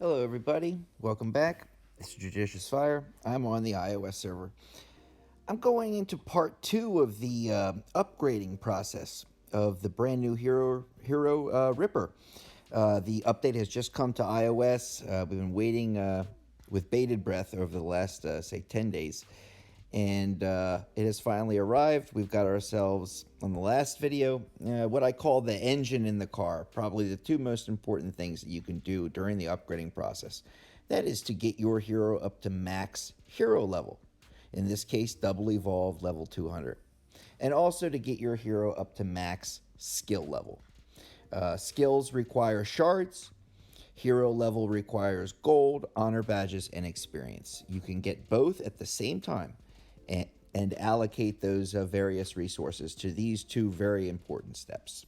Hello, everybody. Welcome back. This is JudiciousFire. I'm on the iOS server. I'm going into part 2 of the upgrading process of the brand new Hero Ripper. The update has just come to iOS. We've been waiting with bated breath over the last, say, 10 days. And it has finally arrived. We've got ourselves, on the last video, what I call the engine in the car. Probably the two most important things that you can do during the upgrading process. That is to get your hero up to max hero level. In this case, double evolved level 200. And also to get your hero up to max skill level. Skills require shards. Hero level requires gold, honor badges, and experience. You can get both at the same time and allocate those various resources to these two very important steps.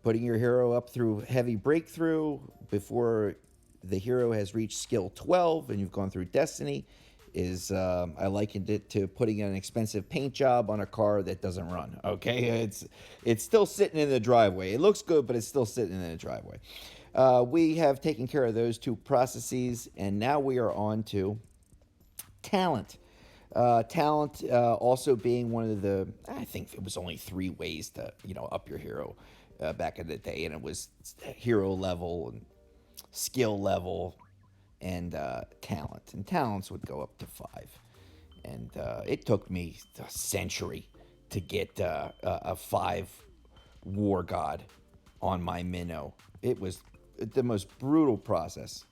Putting your hero up through heavy breakthrough before the hero has reached skill 12 and you've gone through destiny is I likened it to putting an expensive paint job on a car that doesn't run. Okay, it's still sitting in the driveway. It looks good, but it's still sitting in the driveway. We have taken care of those two processes, and now we are on to talent. Talent also being one of the, I think it was only 3 ways to, up your hero back in the day, and it was hero level and skill level and talent. And talents would go up to 5. And it took me a century to get a 5 war god on my minnow. It was the most brutal process.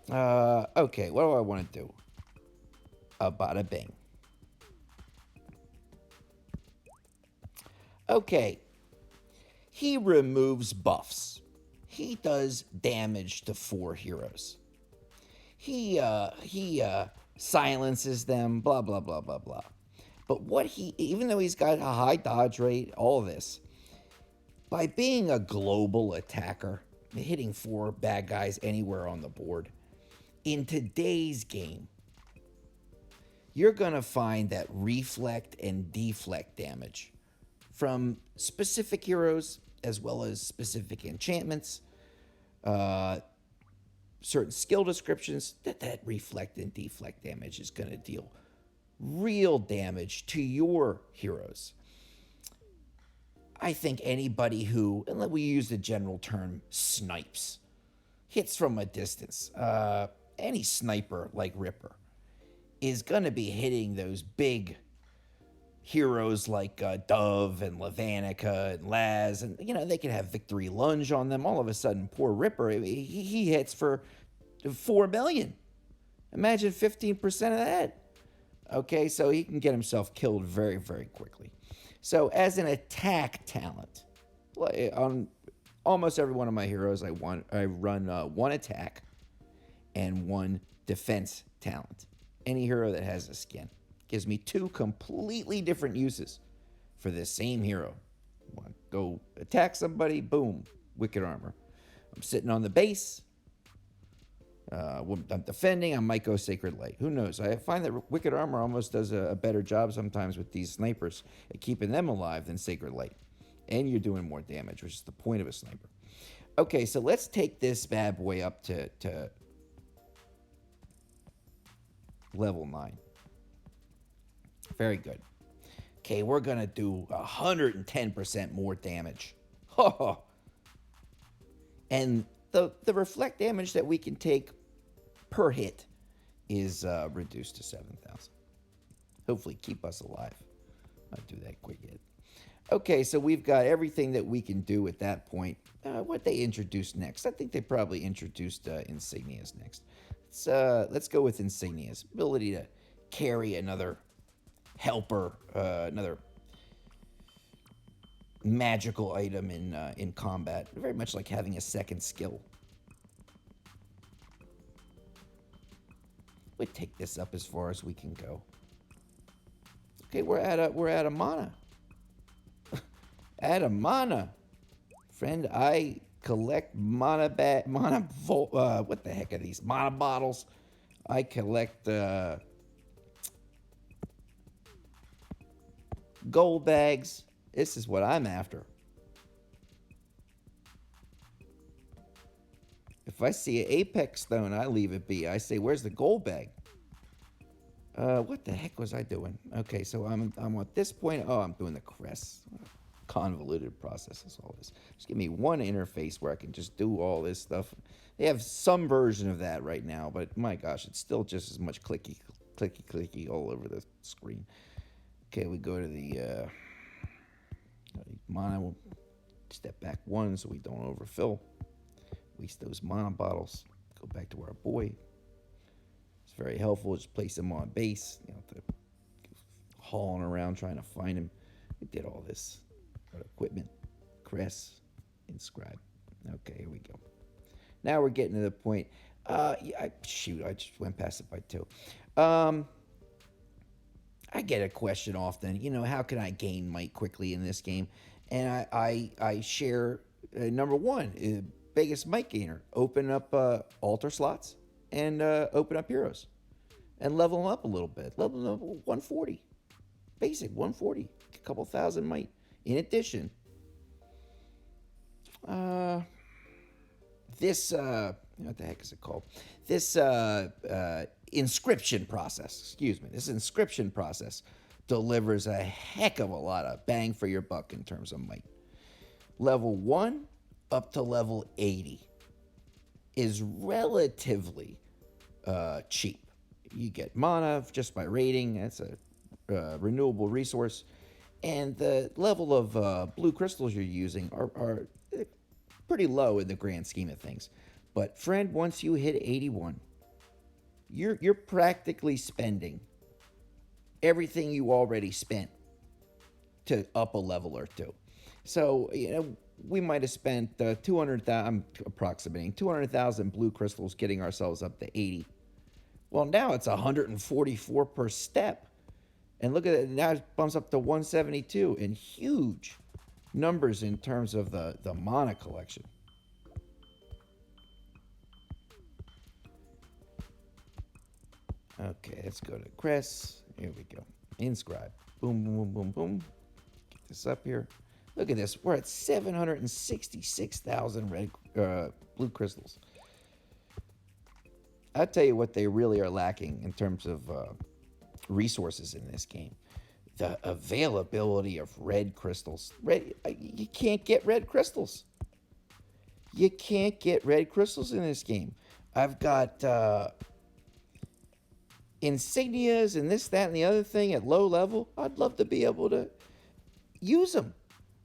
Okay, what do I want to do? Bada bing. Okay, he removes buffs. He does damage to 4 heroes. He silences them, blah, blah, blah, blah, blah. But even though he's got a high dodge rate, all this, by being a global attacker, hitting 4 bad guys anywhere on the board, in today's game, you're going to find that reflect and deflect damage from specific heroes as well as specific enchantments, certain skill descriptions, that reflect and deflect damage is going to deal real damage to your heroes. I think anybody who, and we use the general term, snipes, hits from a distance, any sniper like Ripper, is going to be hitting those big heroes like Dove and Lavanica and Laz, and they can have victory lunge on them. All of a sudden, poor Ripper, he hits for 4 million. Imagine 15% of that. Okay, so he can get himself killed very, very quickly. So as an attack talent, on almost every one of my heroes, I run 1 attack and 1 defense talent. Any hero that has a skin gives me 2 completely different uses for the same hero. Want to go attack somebody? Boom, wicked armor. I'm sitting on the base. I'm defending. I might go Sacred Light. Who knows? I find that Wicked Armor almost does a better job sometimes with these snipers at keeping them alive than Sacred Light. And you're doing more damage, which is the point of a sniper. Okay, so let's take this bad boy up to level 9. Very good. Okay, we're going to do 110% more damage. And the reflect damage that we can take per hit is reduced to 7,000. Hopefully keep us alive. I'll do that quick hit. Okay, so we've got everything that we can do at that point. What they introduced next? I think they probably introduced insignias next. Let's go with insignias. Ability to carry another helper, another magical item in combat. Very much like having a second skill. We take this up as far as we can go. Okay, we're at a mana. At a mana, friend. I collect what the heck are these mana bottles? I collect gold bags. This is what I'm after. If I see an apex stone, I leave it be. I say, where's the gold bag? What the heck was I doing? Okay, so I'm at this point. Oh, I'm doing the crest. Convoluted process is all this. Just give me one interface where I can just do all this stuff. They have some version of that right now, but my gosh, it's still just as much clicky all over the screen. Okay, we go to the mana. We'll step back one so we don't overfill. Waste those mana bottles. Go back to our boy. It's very helpful. Just place him on base. You know, to hauling around trying to find him. We did all this. Go to equipment, crest, inscribe. Okay, here we go. Now we're getting to the point. I just went past it by 2. I get a question often. You know, how can I gain might quickly in this game? And I share number 1, biggest might gainer. Open up altar slots and open up heroes and level them up a little bit. Level them up 140, basic 140, a couple thousand might. In addition, this what the heck is it called? This inscription process. Excuse me. This inscription process delivers a heck of a lot of bang for your buck in terms of might. Level 1 up to level 80 is relatively cheap. You get mana just by raiding. That's a renewable resource. And the level of blue crystals you're using are pretty low in the grand scheme of things. But friend, once you hit 81, you're practically spending everything you already spent to up a level or 2. So, you know, we might have spent 200,000, I'm approximating 200,000 blue crystals getting ourselves up to 80. Well, now it's 144 per step. And look at it, now it bumps up to 172 and huge numbers in terms of the mana collection. Okay, let's go to crest. Here we go. Inscribe. Boom, boom, boom, boom, boom. Get this up here. Look at this. We're at 766,000 red blue crystals. I'll tell you what they really are lacking in terms of resources in this game. The availability of red crystals. You can't get red crystals. You can't get red crystals in this game. I've got insignias and this, that, and the other thing at low level. I'd love to be able to use them.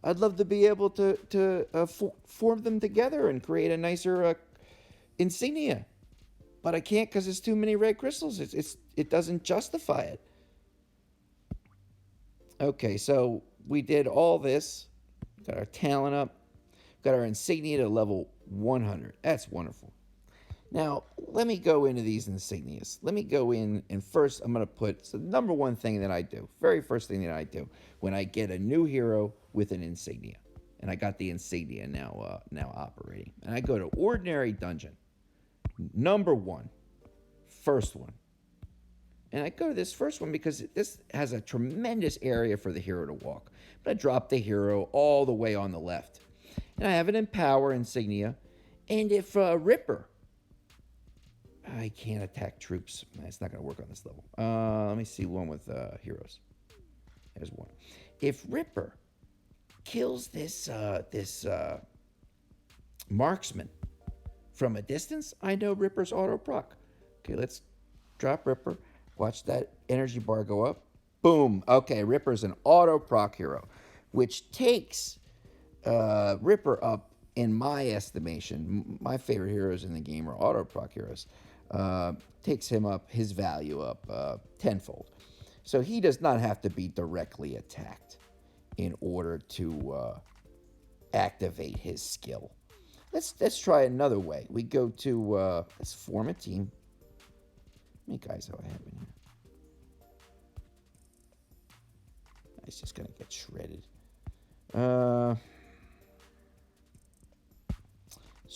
I'd love to be able to form them together and create a nicer insignia. But I can't because there's too many red crystals. It doesn't justify it. Okay, so we did all this. Got our talent up. Got our insignia to level 100. That's wonderful. Now, let me go into these insignias. Let me go in, and first I'm going to put the number one thing that I do, very first thing that I do, when I get a new hero with an insignia. And I got the insignia now operating. And I go to Ordinary Dungeon. Number 1. First one. And I go to this first one because this has a tremendous area for the hero to walk. But I drop the hero all the way on the left. And I have an Empower insignia. And if Ripper... I can't attack troops. It's not going to work on this level. Let me see one with heroes. There's one. If Ripper kills this marksman from a distance, I know Ripper's auto proc. Okay, let's drop Ripper. Watch that energy bar go up. Boom. Okay, Ripper's an auto proc hero, which takes Ripper up, in my estimation. My favorite heroes in the game are auto proc heroes. Takes him up, his value up tenfold. So he does not have to be directly attacked in order to activate his skill. Let's try another way. We go to let's form a team. How many guys do I have in here? It's just gonna get shredded. Let's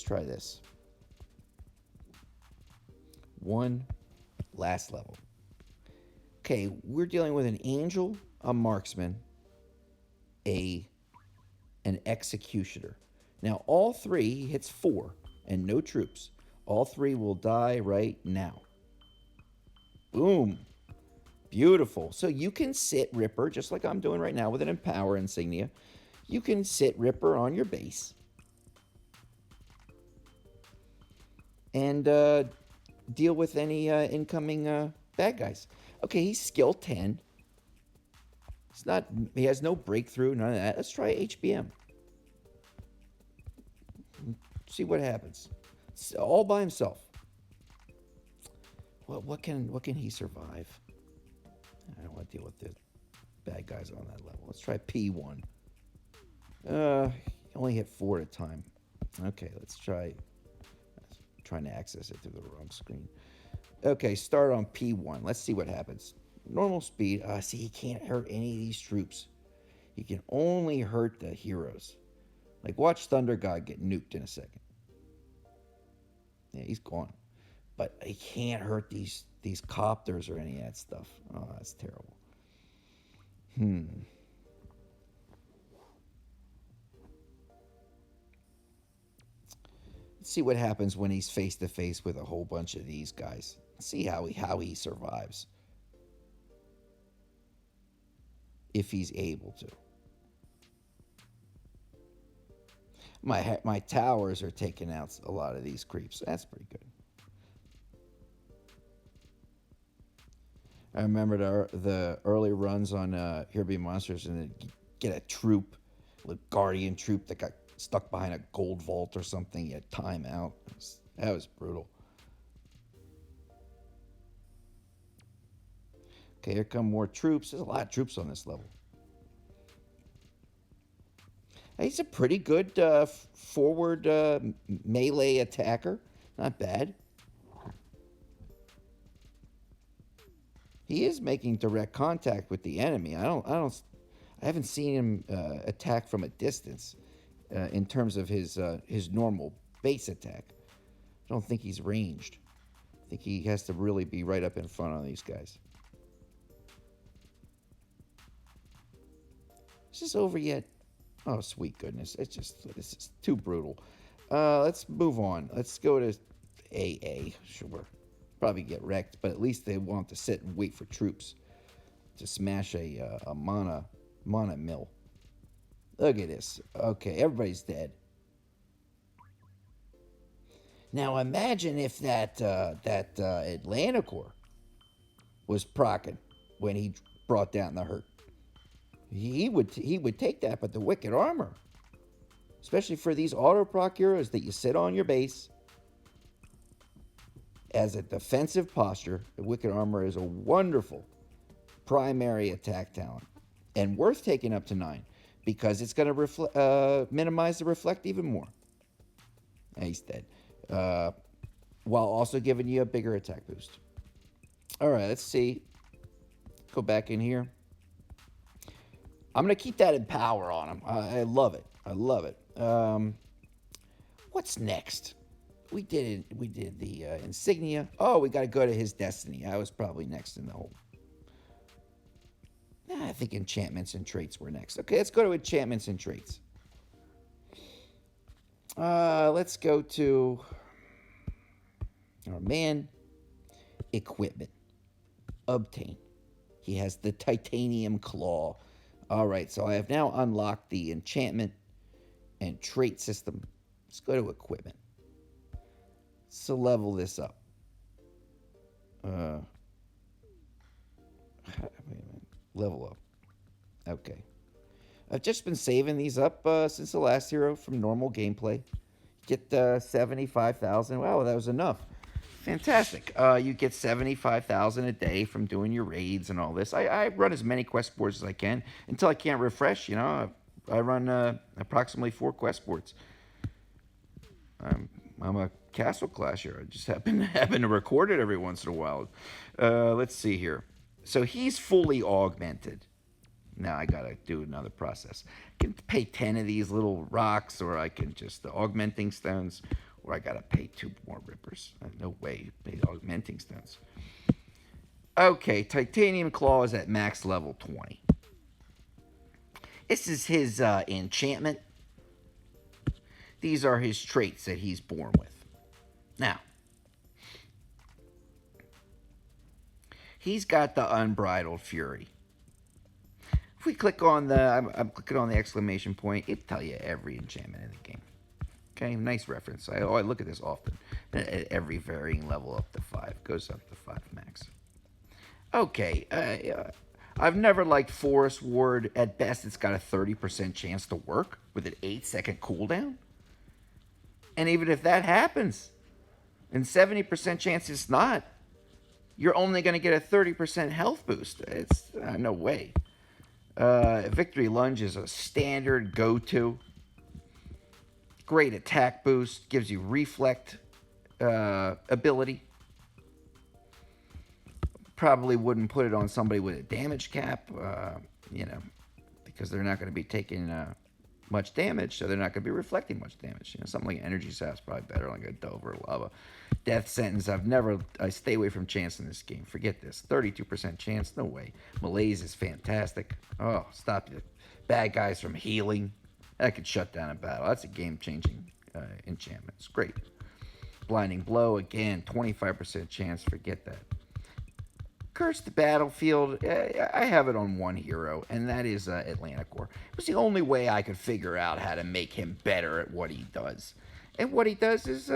try this. 1 last level. Okay, we're dealing with an angel, a marksman, an executioner. Now, all 3, he hits 4 and no troops. All 3 will die right now. Boom. Beautiful. So you can sit Ripper, just like I'm doing right now with an Empower insignia. You can sit Ripper on your base. And deal with any incoming bad guys. Okay, he's skill 10. He has no breakthrough, none of that. Let's try HBM. See what happens. It's all by himself. Well, what can he survive? I don't want to deal with the bad guys on that level. Let's try P1. Only hit 4 at a time. Okay, let's try. Trying to access it through the wrong screen. Okay, start on P1. Let's see what happens. Normal speed. See, he can't hurt any of these troops. He can only hurt the heroes. Like, watch Thunder God get nuked in a second. Yeah, he's gone. But he can't hurt these copters or any of that stuff. Oh, that's terrible. Let's see what happens when he's face to face with a whole bunch of these guys. See how he survives. If he's able to. My towers are taking out a lot of these creeps. That's pretty good. I remember the early runs on Here Be Monsters, and then get a troop, a guardian troop that got stuck behind a gold vault or something. You had time out. That was brutal. Okay, here come more troops. There's a lot of troops on this level. He's a pretty good forward melee attacker. Not bad. He is making direct contact with the enemy. I haven't seen him attack from a distance in terms of his normal base attack. I don't think he's ranged. I think he has to really be right up in front of these guys. Is this over yet? Oh, sweet goodness. This is too brutal. Let's move on. Let's go to AA. Sure. Probably get wrecked, but at least they want to sit and wait for troops to smash a mana mill. Look at this. Okay, everybody's dead. Now imagine if that Atlanticor was proccing when he brought down the hurt. He would take that, but the Wicked Armor, especially for these auto proc heroes that you sit on your base as a defensive posture, the Wicked Armor is a wonderful primary attack talent and worth taking up to 9 because it's going to minimize the reflect even more. And he's dead, while also giving you a bigger attack boost. All right, let's see. Go back in here. I'm going to keep that Empower on him. I love it. I love it. What's next? We did the insignia. Oh, we got to go to his destiny. I was probably next in the whole. I think enchantments and traits were next. Okay, let's go to enchantments and traits. Let's go to our man. Equipment. Obtain. He has the titanium claw. All right, so I have now unlocked the enchantment and trait system. Let's go to equipment. So level this up. Wait a minute. Level up. Okay. I've just been saving these up since the last hero from normal gameplay. Get 75,000. Wow, that was enough. Fantastic. You get 75,000 a day from doing your raids and all this. I run as many quest boards as I can until I can't refresh. You know, I run approximately 4 quest boards. I'm a castle clasher. I just happen to record it every once in a while. Let's see here. So he's fully augmented. Now I gotta do another process. I can pay 10 of these little rocks, or I can just augmenting stones, or I gotta pay 2 more rippers. No way, pay augmenting stones. Okay, titanium claw is at max level 20. This is his enchantment. These are his traits that he's born with. Now, He's got the Unbridled Fury. If we click on the, I'm clicking on the exclamation point, it'll tell you every enchantment in the game. Okay, nice reference. I look at this often. At every varying level up to 5. Goes up to 5 max. Okay, I've never liked Forest Ward. At best, it's got a 30% chance to work with an 8-second cooldown. And even if that happens, and 70% chance it's not, you're only going to get a 30% health boost. It's no way. Victory Lunge is a standard go-to. Great attack boost. Gives you reflect ability. Probably wouldn't put it on somebody with a damage cap, because they're not going to be taking much damage, so they're not going to be reflecting much damage. Something like Energy Sap's probably better, like a Dove or Lava. Death Sentence, I stay away from chance in this game. Forget this. 32% chance, no way. Malaise is fantastic. Oh, stop the bad guys from healing. That could shut down a battle. That's a game-changing enchantment. It's great. Blinding Blow, again, 25% chance. Forget that. Curse the Battlefield, I have it on one hero, and that is Atlanticor. It was the only way I could figure out how to make him better at what he does. And what he does is,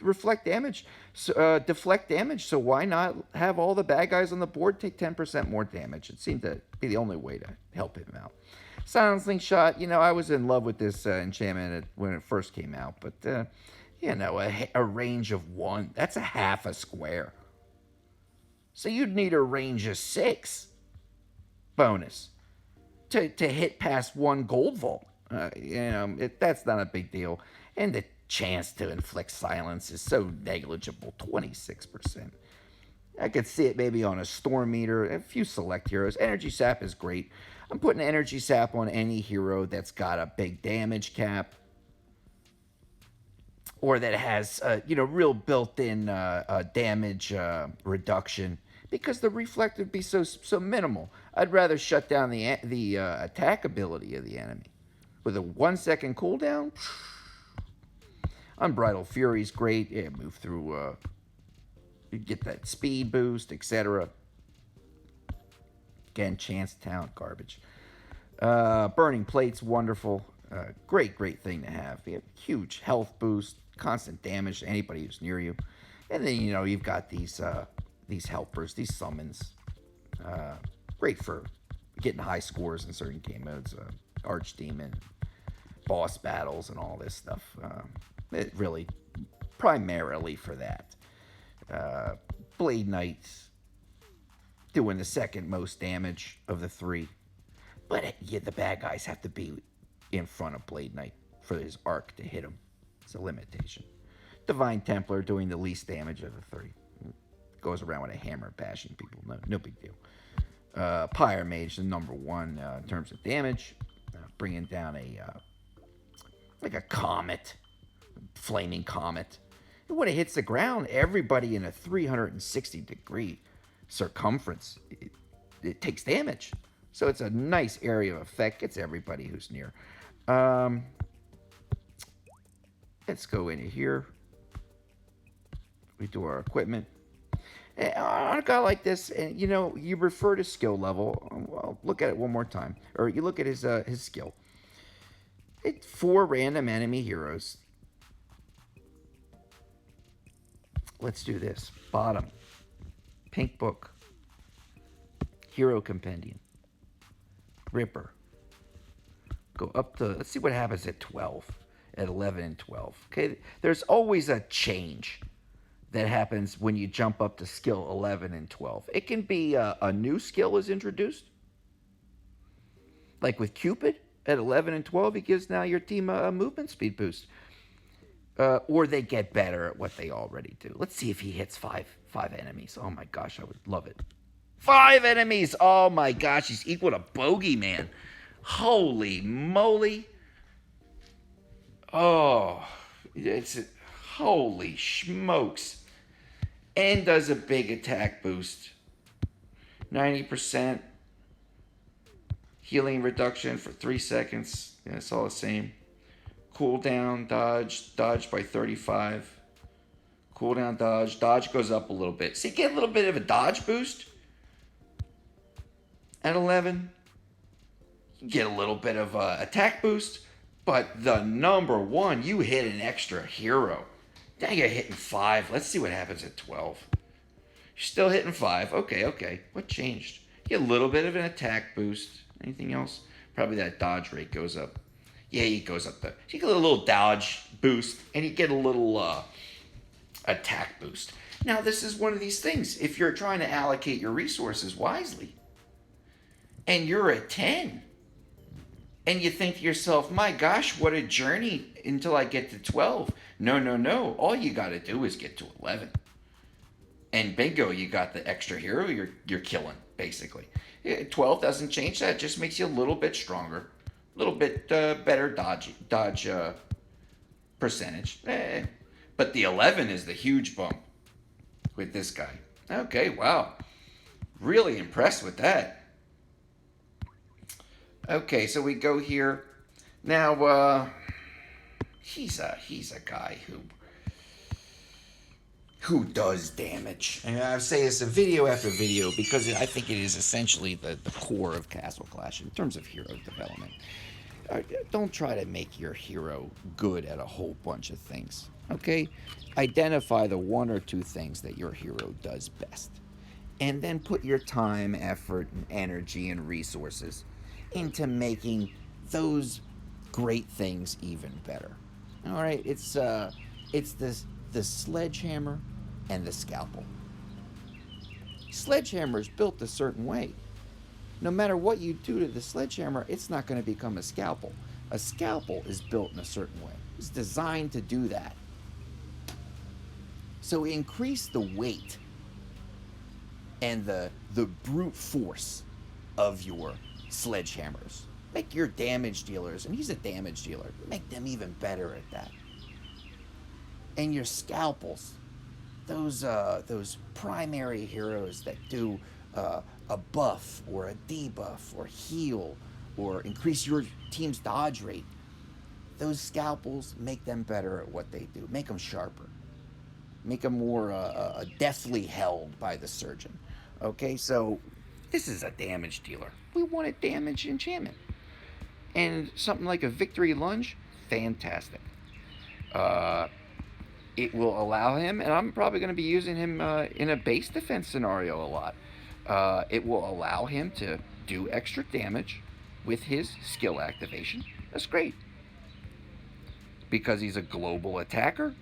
reflect damage, deflect damage. So why not have all the bad guys on the board take 10% more damage? It seemed to be the only way to help him out. Silencing Shot, I was in love with this enchantment when it first came out, but, a range of 1, that's a half a square. So you'd need a range of 6 bonus to hit past 1 gold vault. That's not a big deal. And the chance to inflict silence is so negligible, 26%. I could see it maybe on a Storm Meter, a few select heroes. Energy Sap is great. I'm putting Energy Sap on any hero that's got a big damage cap, or that has, real built-in damage reduction, because the reflect would be so minimal. I'd rather shut down the attack ability of the enemy with a 1-second cooldown. Unbridled Fury is great. Yeah, move through. You get that speed boost, etc. Again, chance talent garbage. Burning Plate's wonderful. Great thing to have. You have huge health boost, constant damage to anybody who's near you. And then, you've got these helpers, these summons. Great for getting high scores in certain game modes. Archdemon, boss battles, and all this stuff. It really, primarily for that. Blade Knight's doing the second most damage of the 3. But the bad guys have to be in front of Blade Knight for his arc to hit him. It's a limitation. Divine Templar doing the least damage of the 3. Goes around with a hammer bashing people. No big deal. Pyre Mage, the number 1 in terms of damage. Bringing down a comet. Flaming comet. And when it hits the ground, everybody in a 360-degree circumference, it takes damage. So it's a nice area of effect. Gets everybody who's near. Let's go into here. We do our equipment. And on a guy like this, and you refer to skill level. Well, look at it one more time, or you look at his skill. It's 4 random enemy heroes. Let's do this. Bottom, Pink Book, Hero Compendium, Ripper. Go up to, let's see what happens at 12, at 11 and 12. Okay, there's always a change that happens when you jump up to skill 11 and 12. It can be a new skill is introduced. Like with Cupid, at 11 and 12, he gives now your team a movement speed boost. Or they get better at what they already do. Let's see if he hits five enemies. Oh my gosh, I would love it. 5 enemies! Oh my gosh, he's equal to Bogeyman. Holy moly. Oh, holy smokes. And does a big attack boost. 90% healing reduction for 3 seconds. Yeah, it's all the same. Cooldown, dodge by 35. Cooldown dodge. Dodge goes up a little bit. So you get a little bit of a dodge boost at 11. You get a little bit of a attack boost. But the number one, you hit an extra hero. Now you're hitting 5. Let's see what happens at 12. You're still hitting 5. Okay. What changed? You get a little bit of an attack boost. Anything else? Probably that dodge rate goes up. Yeah, it goes up. You get a little dodge boost, and you get a little attack boost. Now, this is one of these things. If you're trying to allocate your resources wisely, and you're at 10, and you think to yourself, my gosh, what a journey until I get to 12. No. All you got to do is get to 11. And bingo, you got the extra hero you're killing, basically. 12 doesn't change that. It just makes you a little bit stronger. A little bit better dodge percentage. But the 11 is the huge bump with this guy. Okay, wow. Really impressed with that. Okay, so we go here. Now, he's a guy who does damage. And I say this video after video because I think it is essentially the core of Castle Clash in terms of hero development. Don't try to make your hero good at a whole bunch of things, okay? Identify the one or two things that your hero does best. And then put your time, effort, and energy and resources into making those great things even better. All right, it's the sledgehammer and the scalpel. Sledgehammer is built a certain way. No matter what you do to the sledgehammer, it's not going to become a scalpel. A scalpel is built in a certain way. It's designed to do that. So increase the weight and the brute force of your sledgehammers. Make your damage dealers, and he's a damage dealer, make them even better at that. And your scalpels, those primary heroes that do a buff or a debuff or heal or increase your team's dodge rate, those scalpels, make them better at what they do. Make them sharper. Make them more deathly held by the surgeon. Okay, so this is a damage dealer. We want a damage enchantment. And something like a victory lunge, fantastic. It will allow him, and I'm probably going to be using him in a base defense scenario a lot. It will allow him to do extra damage with his skill activation. That's great. Because he's a global attacker.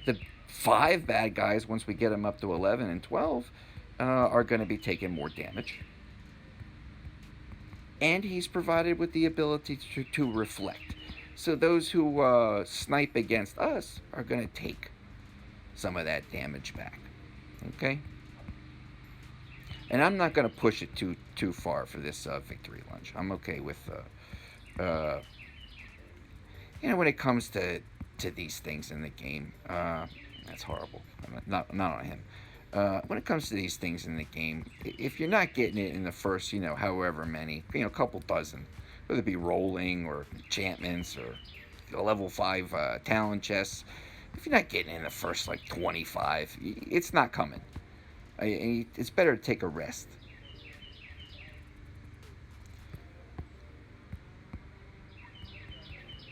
The 5 bad guys, once we get him up to 11 and 12, are going to be taking more damage. And he's provided with the ability to reflect. So those who snipe against us are going to take some of that damage back. Okay? And I'm not going to push it too far for this victory lunge. I'm okay with, when it comes to these things in the game. That's horrible. Not on him. When it comes to these things in the game, if you're not getting it in the first, however many, a couple dozen, whether it be rolling or enchantments or a level 5 talent chests, if you're not getting it in the first 25, it's not coming. It's better to take a rest.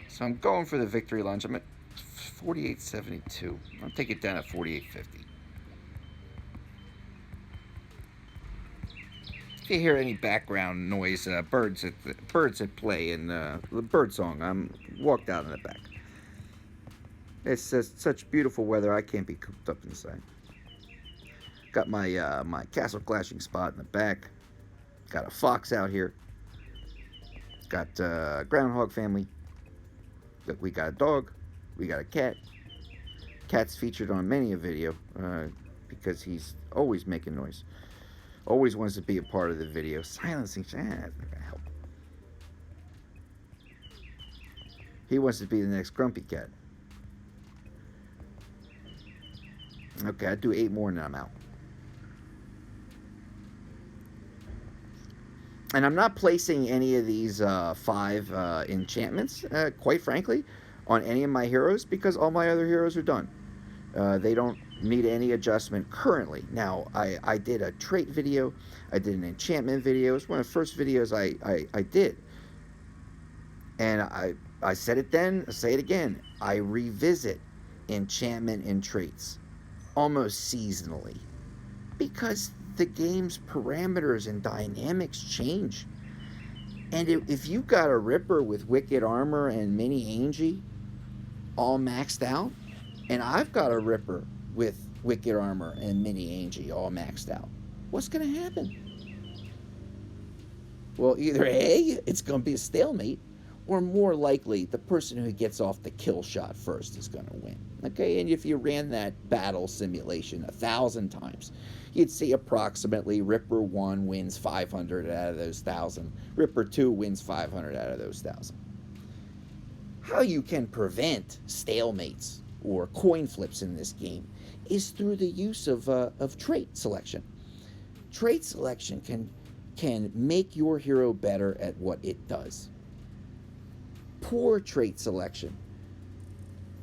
So I'm going for the victory lunge. I'm at 48.72. I'll take it down at 48.50. If you hear any background noise, birds at play in the bird song, I'm walked out in the back. It's such beautiful weather, I can't be cooped up inside. Got my my castle clashing spot in the back. Got a fox out here. Got groundhog family. We got a dog. We got a cat. Cat's featured on many a video because he's always making noise. Always wants to be a part of the video. Silencing, that's not gonna help. He wants to be the next grumpy cat. Okay, I do 8 more and then I'm out. And I'm not placing any of these 5 enchantments, quite frankly, on any of my heroes because all my other heroes are done. They don't need any adjustment currently. Now, I did a trait video. I did an enchantment video. It's one of the first videos I did. And I said it then, I say it again. I revisit enchantment and traits almost seasonally because the game's parameters and dynamics change. And if you got a Ripper with Wicked Armor and Mini Angie all maxed out, and I've got a Ripper with Wicked Armor and Mini Angie all maxed out, what's going to happen? Well, either A, it's going to be a stalemate, or more likely, the person who gets off the kill shot first is going to win. Okay, and if you ran that battle simulation 1,000 times, you'd see approximately Ripper 1 wins 500 out of those 1,000. Ripper 2 wins 500 out of those 1,000. How you can prevent stalemates or coin flips in this game is through the use of trait selection. Trait selection can make your hero better at what it does. Poor trait selection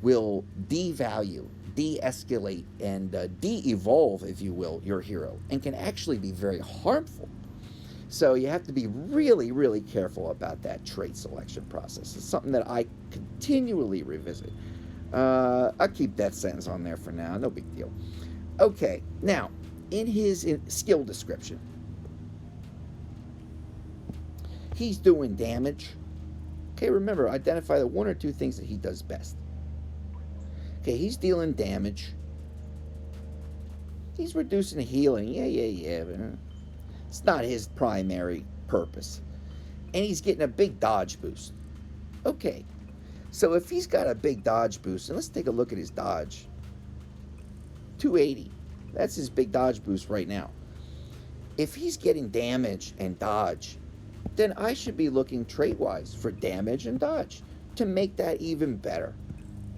will devalue, de-escalate, and de-evolve, if you will, your hero, and can actually be very harmful. So you have to be really, really careful about that trait selection process. It's something that I continually revisit. I'll keep that sentence on there for now, no big deal. Okay, now, in his skill description, he's doing damage. Okay, remember, identify the one or two things that he does best. Okay, he's dealing damage. He's reducing healing. Yeah. But it's not his primary purpose. And he's getting a big dodge boost. Okay, so if he's got a big dodge boost, and let's take a look at his dodge. 280. That's his big dodge boost right now. If he's getting damage and dodge, then I should be looking trait-wise for damage and dodge to make that even better,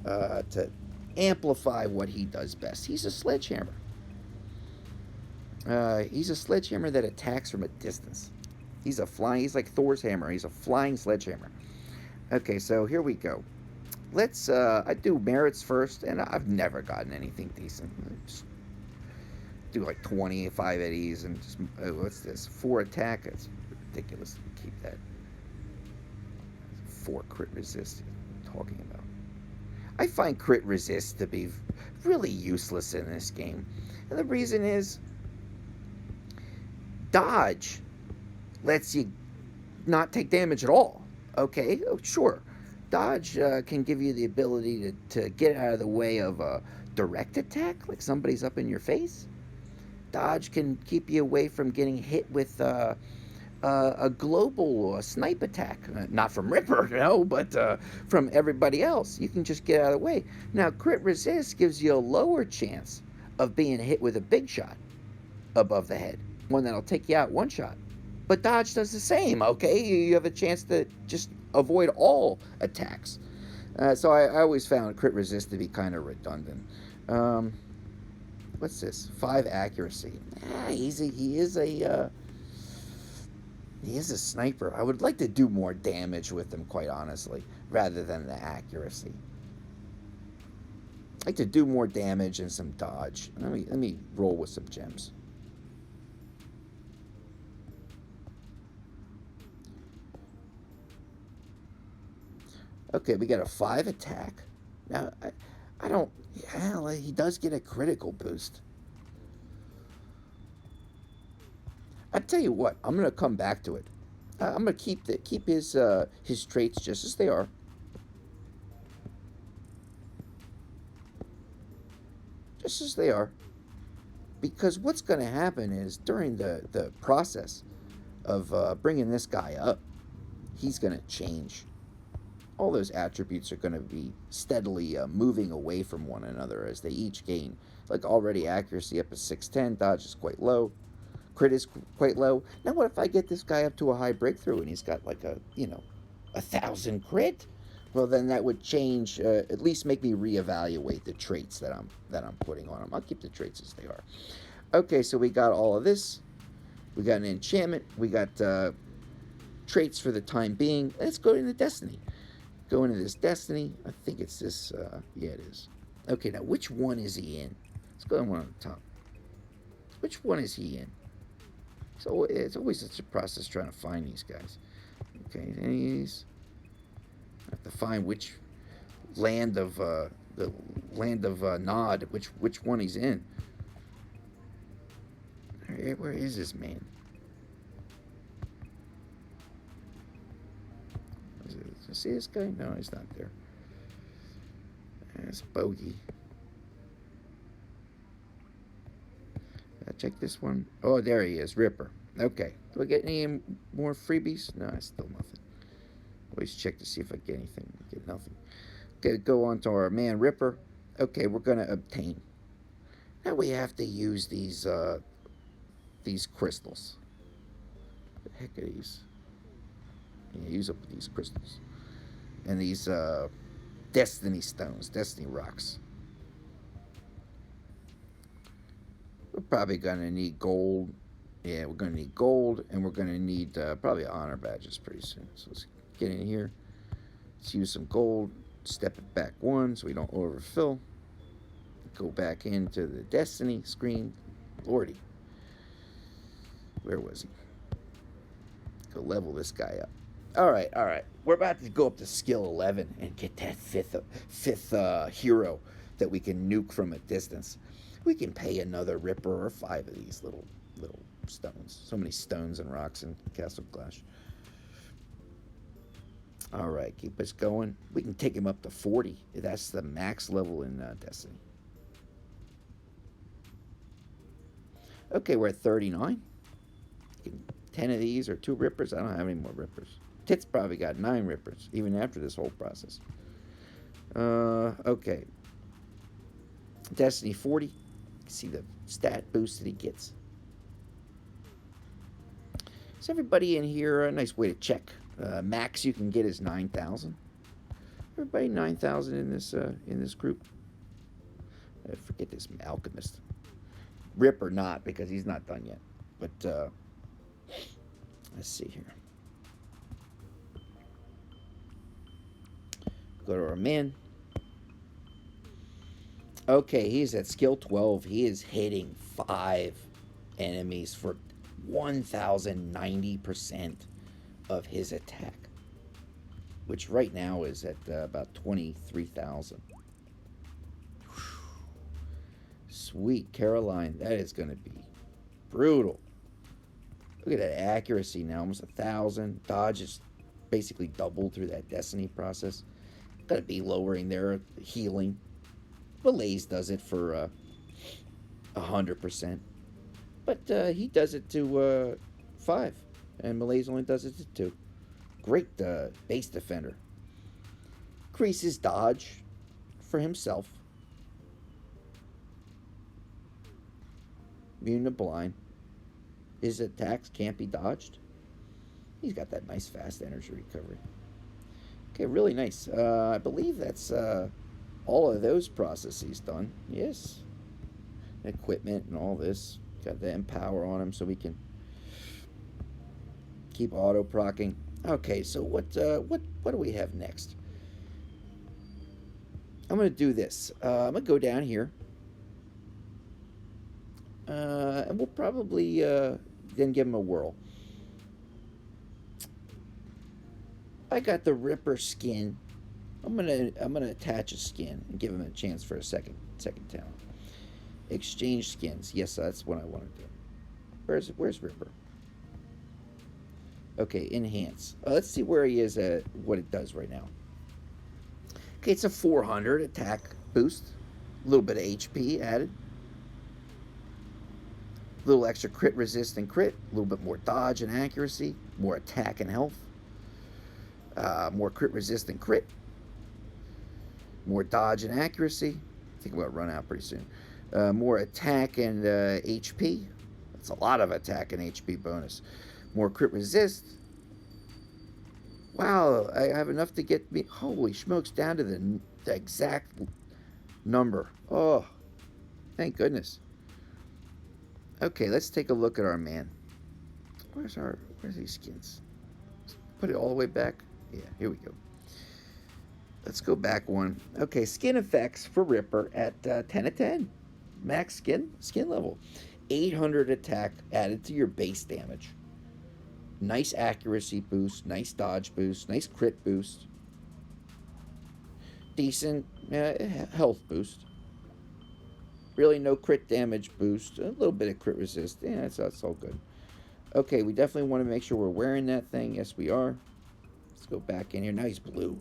to amplify what he does best. He's a sledgehammer. He's a sledgehammer that attacks from a distance. He's like Thor's hammer. He's a flying sledgehammer. Okay, so here we go. Let's, I do merits first, and I've never gotten anything decent. Just do like 25 of these, and just, what's this? 4 attack? It's ridiculous. Keep that. 4 crit resist. Talking about. I find crit resist to be really useless in this game, and the reason is dodge lets you not take damage at all. Okay, oh, sure. Dodge can give you the ability to get out of the way of a direct attack, like somebody's up in your face. Dodge can keep you away from getting hit with a global snipe attack. Not from Ripper, no, but from everybody else. You can just get out of the way. Now, crit resist gives you a lower chance of being hit with a big shot above the head. One that'll take you out one shot. But dodge does the same, okay? You have a chance to just avoid all attacks. So I always found crit resist to be kind of redundant. What's this? 5 accuracy. He is a sniper. I would like to do more damage with him, quite honestly, rather than the accuracy. I'd like to do more damage and some dodge. Let me roll with some gems. Okay, we got a 5 attack. Now, I don't... Yeah, he does get a critical boost. I tell you what, I'm gonna come back to it. I'm gonna keep his traits just as they are. Just as they are. Because what's gonna happen is during the process of bringing this guy up, he's gonna change. All those attributes are going to be steadily moving away from one another as they each gain. Like already accuracy up to 610, dodge is quite low, crit is quite low. Now what if I get this guy up to a high breakthrough and he's got like 1,000 crit? Well, then that would change, at least make me reevaluate the traits that I'm putting on him. I'll keep the traits as they are. Okay, so we got all of this. We got an enchantment. We got traits for the time being. Let's go into Destiny. Go into this Destiny. I think it's this. Yeah, it is. Okay, now which one is he in? Let's go to one on the top. Which one is he in? So it's always such a process trying to find these guys. Okay, these. I have to find which land of the land of Nod, which one he's in. Where is this man? See this guy? No, he's not there. That's Bogey. Check this one. Oh, there he is, Ripper. Okay. Do I get any more freebies? No, still nothing. Always check to see if I get anything. Get nothing. Okay, go on to our man Ripper. Okay, we're gonna obtain. Now we have to use these crystals. What the heck are these? Yeah, use up these crystals. And these Destiny stones, Destiny rocks. We're probably going to need gold. Yeah, we're going to need gold, and we're going to need probably honor badges pretty soon. So let's get in here. Let's use some gold. Step it back one so we don't overfill. Go back into the Destiny screen. Lordy. Where was he? Go level this guy up. All right. We're about to go up to skill 11 and get that fifth hero that we can nuke from a distance. We can pay another Ripper or 5 of these little stones. So many stones and rocks in Castle Clash. All right, keep us going. We can take him up to 40. That's the max level in Destiny. Okay, we're at 39. 10 of these or 2 Rippers. I don't have any more Rippers. Tit's probably got 9 Rippers, even after this whole process. Okay. Destiny 40. See the stat boost that he gets. Is everybody in here? A nice way to check. Max you can get is 9,000. Everybody 9,000 in this group. I forget this alchemist. Ripper not, because he's not done yet. But let's see here. Go to our man. Okay, he's at skill 12. He is hitting 5 enemies for 1,090% of his attack, which right now is at about 23,000. Sweet Caroline, that is going to be brutal. Look at that accuracy now, almost 1,000. Dodge is basically doubled through that Destiny process. Going to be lowering their healing. Malaise does it for 100%. But he does it to 5. And Malaise only does it to 2. Great base defender. Increases dodge for himself. Immune to blind. His attacks can't be dodged. He's got that nice fast energy recovery. Okay, really nice. I believe that's all of those processes done. Yes. Equipment and all this. Got the empower on him so we can keep auto-procking. Okay, so what do we have next? I'm going to do this. I'm going to go down here. And we'll probably then give him a whirl. I got the Ripper skin. I'm gonna attach a skin and give him a chance for a second talent. Exchange skins. Yes, that's what I want to do. Where's Ripper? Okay, enhance. Let's see where he is at what it does right now. Okay, it's a 400 attack boost. A little bit of HP added. A little extra crit resist and crit. A little bit more dodge and accuracy. More attack and health. More crit resist and crit. More dodge and accuracy. I think we'll run out pretty soon. More attack and HP. That's a lot of attack and HP bonus. More crit resist. Wow, I have enough to get me. Holy smokes, down to the exact number. Oh, thank goodness. Okay, let's take a look at our man. Where's these skins? Put it all the way back. Yeah, here we go. Let's go back one. Okay, skin effects for Ripper at 10 of 10. Max skin level. 800 attack added to your base damage. Nice accuracy boost, nice dodge boost, nice crit boost. Decent health boost. Really no crit damage boost. A little bit of crit resist. Yeah, that's all good. Okay, we definitely want to make sure we're wearing that thing. Yes, we are. Let's go back in here. Now he's blue.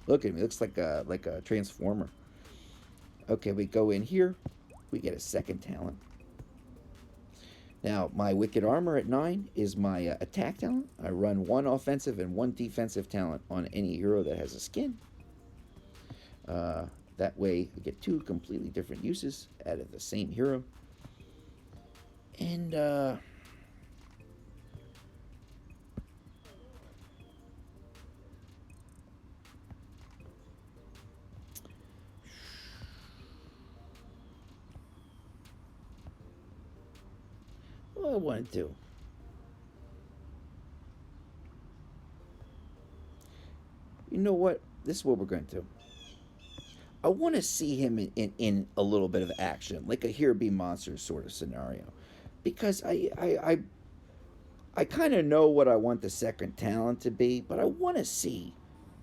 Look at me. Looks like a transformer. Okay, we go in here. We get a second talent. Now, my Wicked Armor at 9 is my attack talent. I run 1 offensive and 1 defensive talent on any hero that has a skin. That way, we get 2 completely different uses out of the same hero. And, what I want to do. You know what? This is what we're going to do. I want to see him in a little bit of action, like a Here Be Monsters sort of scenario. Because I kind of know what I want the second talent to be, but I want to see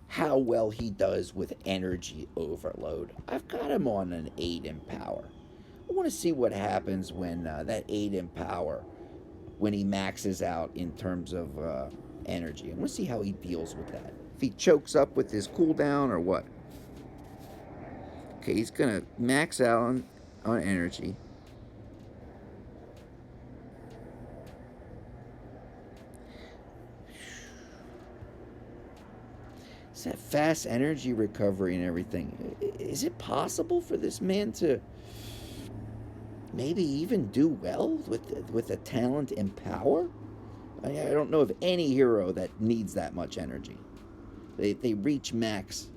how well he does with energy overload. I've got him on an 8 in power. I want to see what happens when that 8 in power, when he maxes out in terms of energy. I want to see how he deals with that. If he chokes up with his cooldown or what. Okay, he's going to max out on energy. It's that fast energy recovery and everything. Is it possible for this man to maybe even do well with a talent and power? I don't know of any hero that needs that much energy. They reach max,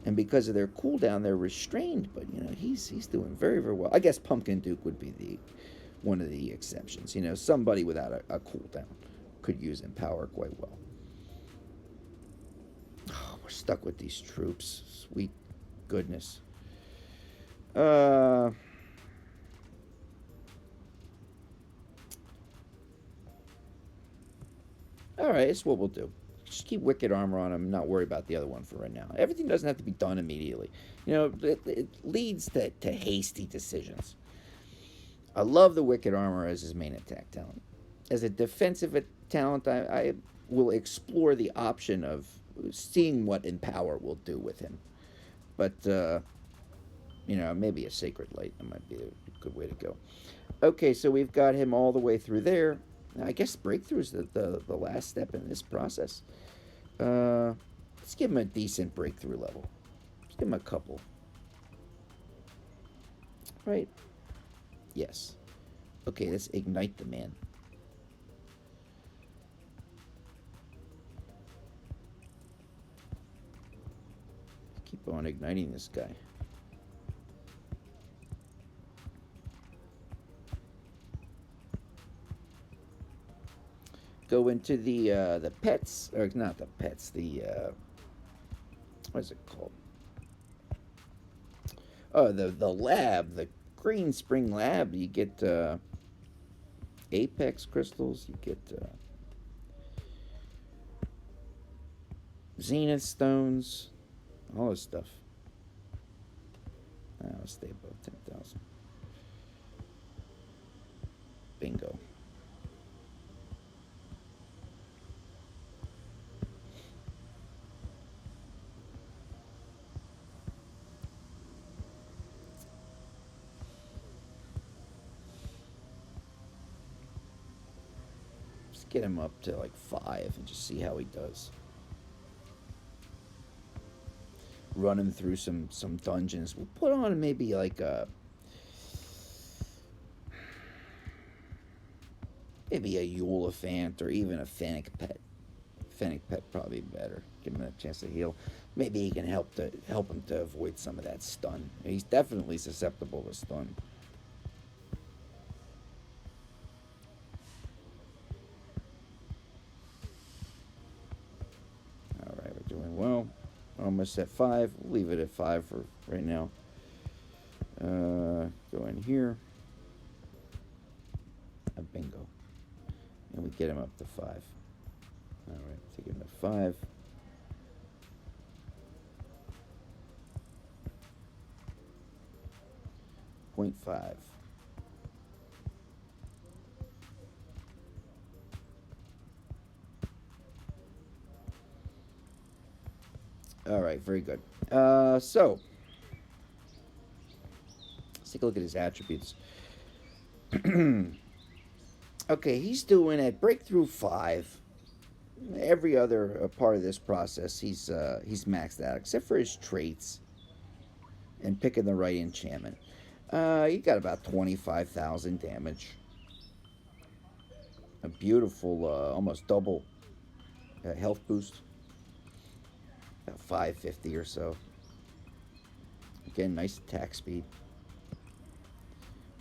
and because of their cooldown, they're restrained. But he's doing very, very well. I guess Pumpkin Duke would be one of the exceptions. Somebody without a cooldown could use Empower quite well. Oh, we're stuck with these troops. Sweet goodness. All right, that's what we'll do. Just keep Wicked Armor on him, not worry about the other one for right now. Everything doesn't have to be done immediately. It leads to hasty decisions. I love the Wicked Armor as his main attack talent. As a defensive talent, I will explore the option of seeing what Empower will do with him. But, maybe a Sacred Light, that might be a good way to go. Okay, so we've got him all the way through there. I guess Breakthrough is the last step in this process. Let's give him a decent Breakthrough level. Let's give him a couple. Right? Yes. Okay, let's ignite the man. Keep on igniting this guy. Go into the pets, or not the pets, the what is it called? Oh, the lab, the Green Spring Lab. You get Apex crystals. You get Zenith stones, all this stuff. I'll stay above 10,000. Bingo. Get him up to like 5 and just see how he does. Run him through some dungeons. We'll put on maybe like maybe a Eulophant or even a Fennec Pet. Fennec Pet probably better. Give him a chance to heal. Maybe he can help him to avoid some of that stun. He's definitely susceptible to stun. Alright, we're doing well. to set 5. We'll leave it at 5 for right now. Go in here. A bingo. And we get him up to 5. Alright, take him to 5. Point 5. All right, very good. So, let's take a look at his attributes. Okay, he's doing at breakthrough 5. Every other part of this process, he's maxed out, except for his traits and picking the right enchantment. He got about 25,000 damage. A beautiful, almost double health boost. About 550 or so. Again, nice attack speed.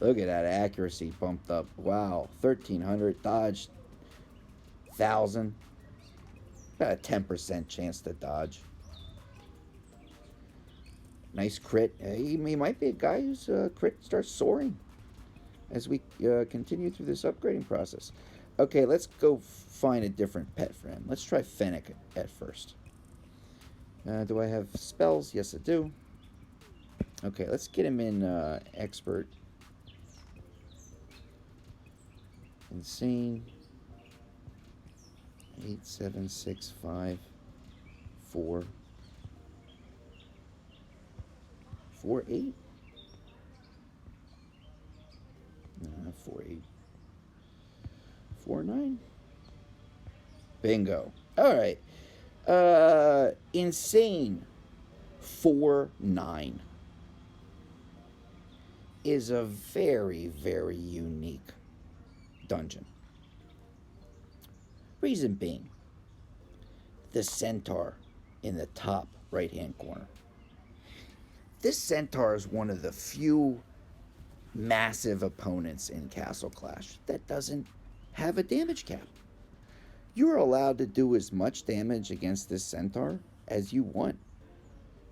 Look at that accuracy bumped up. Wow, 1300 dodge, 1000. About a 10% chance to dodge. Nice crit. He might be a guy whose crit starts soaring as we continue through this upgrading process. Okay, let's go find a different pet for him. Let's try Fennec at first. Do I have spells? Yes, I do. Okay, let's get him in Expert. Insane. 8, 7, 6, 5, 4. 4, 8? No, 4, 8. 4, 9. Bingo. Alright. Insane 4, 9 is a very, very unique dungeon. Reason being, the centaur in the top right-hand corner. This centaur is one of the few massive opponents in Castle Clash that doesn't have a damage cap. You're allowed to do as much damage against this centaur as you want.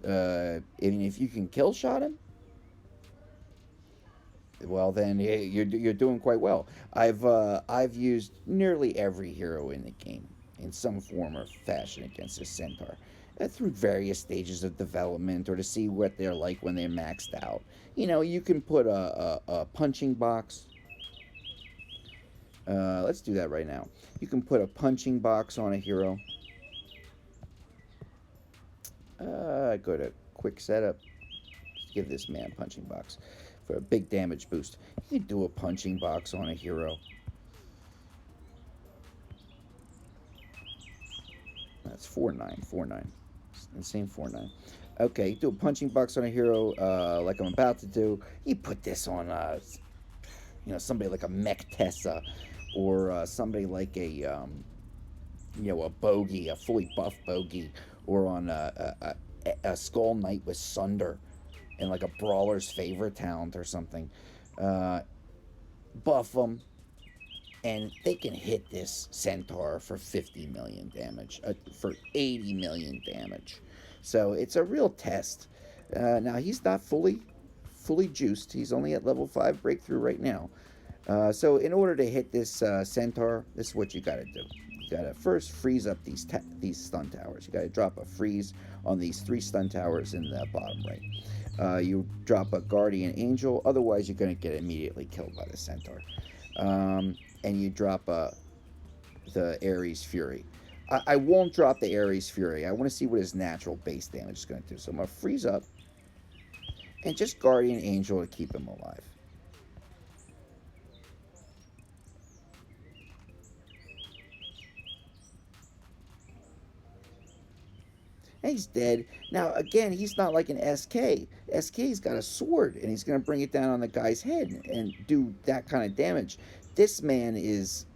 I mean, if you can kill shot him, well, then you're doing quite well. I've used nearly every hero in the game in some form or fashion against this centaur, through various stages of development, or to see what they're like when they're maxed out. You know, you can put a punching box. Let's do that right now. You can put a punching box on a hero. Go to quick setup. Just give this man punching box for a big damage boost. You can do a punching box on a hero. That's 4-9, 4-9. Insane 4-9. Okay, do a punching box on a hero like I'm about to do. You put this on, somebody like a Mech Tessa, or somebody like a bogey, a fully buffed bogey, or on a Skull Knight with Sunder, and like a Brawler's Favorite Talent or something. Buff them, and they can hit this centaur for 50 million damage, for 80 million damage. So it's a real test. Now, he's not fully juiced. He's only at level 5 breakthrough right now. So in order to hit this centaur, this is what you got to do. You got to first freeze up these stun towers. You got to drop a freeze on these 3 stun towers in the bottom right. You drop a Guardian Angel, otherwise you're going to get immediately killed by the centaur. And you drop the Ares Fury. I won't drop the Ares Fury. I want to see what his natural base damage is going to do. So I'm going to freeze up and just Guardian Angel to keep him alive. And he's dead. Now, again, he's not like an SK. SK's got a sword, and he's going to bring it down on the guy's head and do that kind of damage. This man is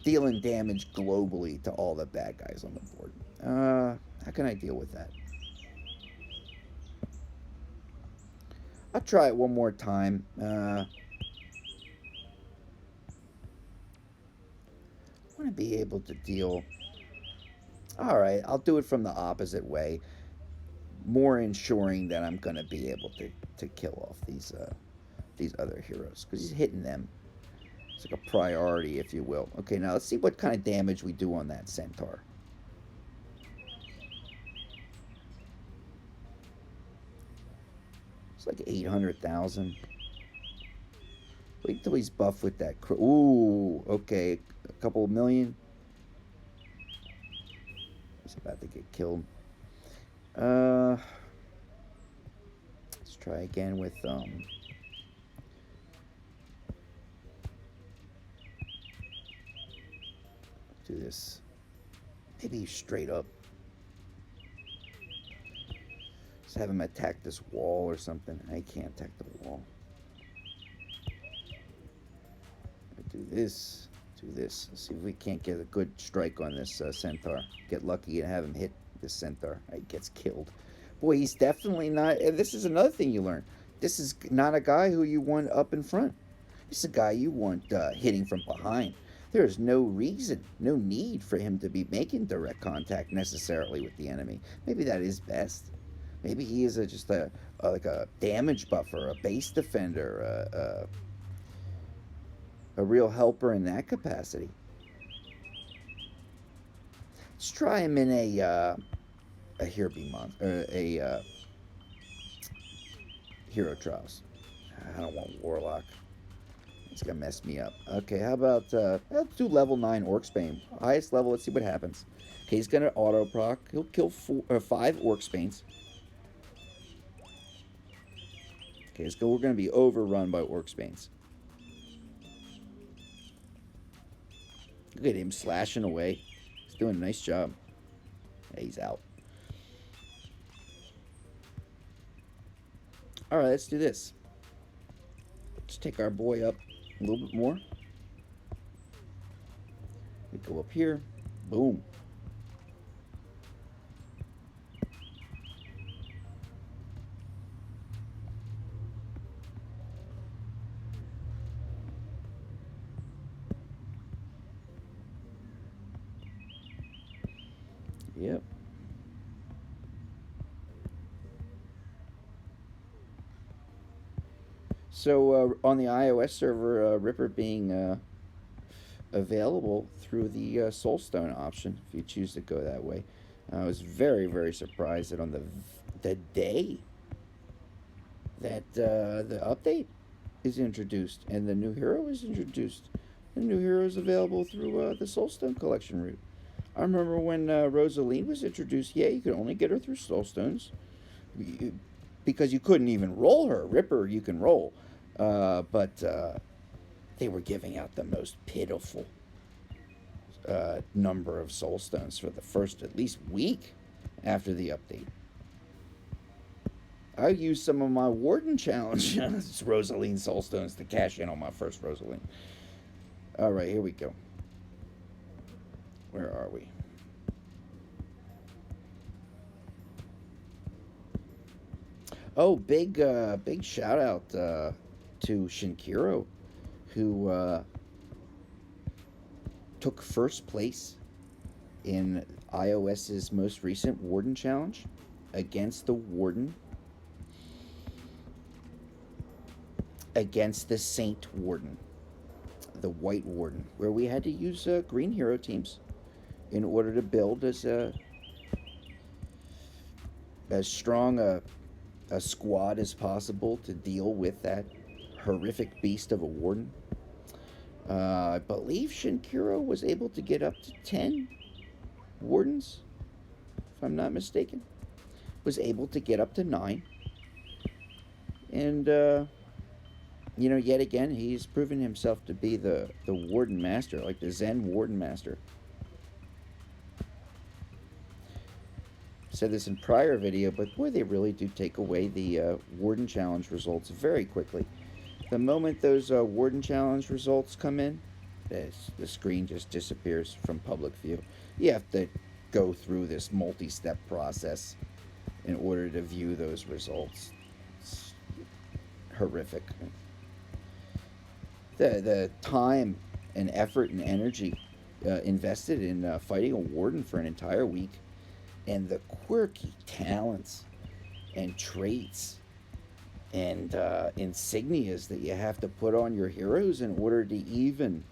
dealing damage globally to all the bad guys on the board. How can I deal with that? I'll try it one more time. I want to be able to deal... Alright, I'll do it from the opposite way. more ensuring that I'm going to be able to kill off these other heroes, because he's hitting them. It's like a priority, if you will. Okay, now let's see what kind of damage we do on that centaur. It's like 800,000. Wait till he's buffed with that. Ooh, okay, a couple of million. He's about to get killed. Let's try again with do this. Maybe straight up. Just have him attack this wall or something. I can't attack the wall. Do this. Do this. Let's see if we can't get a good strike on this centaur. Get lucky and have him hit this centaur. He gets killed. Boy, he's definitely not. This is another thing you learn. This is not a guy who you want up in front. This is a guy you want hitting from behind. There is no reason, no need for him to be making direct contact necessarily with the enemy. Maybe that is best. Maybe he is just like a damage buffer, a base defender, a real helper in that capacity. Let's try him in a Herby monster, a Hero Trials. I don't want Warlock. It's gonna mess me up. Okay, how about let's do level 9 Orcsbane. Highest level. Let's see what happens. Okay, he's gonna auto proc. He'll kill 5 Orcsbanes. Okay, let's go. We're gonna be overrun by Orcsbanes. Look at him slashing away. He's doing a nice job. Yeah, he's out. Alright, let's do this. Let's take our boy up a little bit more. We go up here. Boom. Yep. So on the iOS server, Ripper being available through the Soulstone option, if you choose to go that way. I was very, very surprised that on the day that the update is introduced and the new hero is introduced, the new hero is available through the Soulstone collection route. I remember when Rosaline was introduced, yeah, you could only get her through Soulstones because you couldn't even roll her. Ripper, you can roll. But they were giving out the most pitiful number of Soulstones for the first at least week after the update. I used some of my Warden Challenge Rosaline Soulstones to cash in on my first Rosaline. Alright, here we go. Where are we? Oh, big shout out to Shinkiro, who took first place in iOS's most recent Warden Challenge against the Warden, against the Saint Warden, the White Warden, where we had to use green hero teams in order to build as strong a squad as possible to deal with that horrific beast of a Warden. I believe Shinkiro was able to get up to 10 Wardens, if I'm not mistaken. Was able to get up to 9. And, yet again, he's proven himself to be the Warden Master, like the Zen Warden Master. Said this in prior video, but boy, they really do take away the Warden Challenge results very quickly. The moment those Warden Challenge results come in, the screen just disappears from public view. You have to go through this multi-step process in order to view those results. It's horrific. The time and effort and energy invested in fighting a Warden for an entire week, and the quirky talents and traits and insignias that you have to put on your heroes in order to even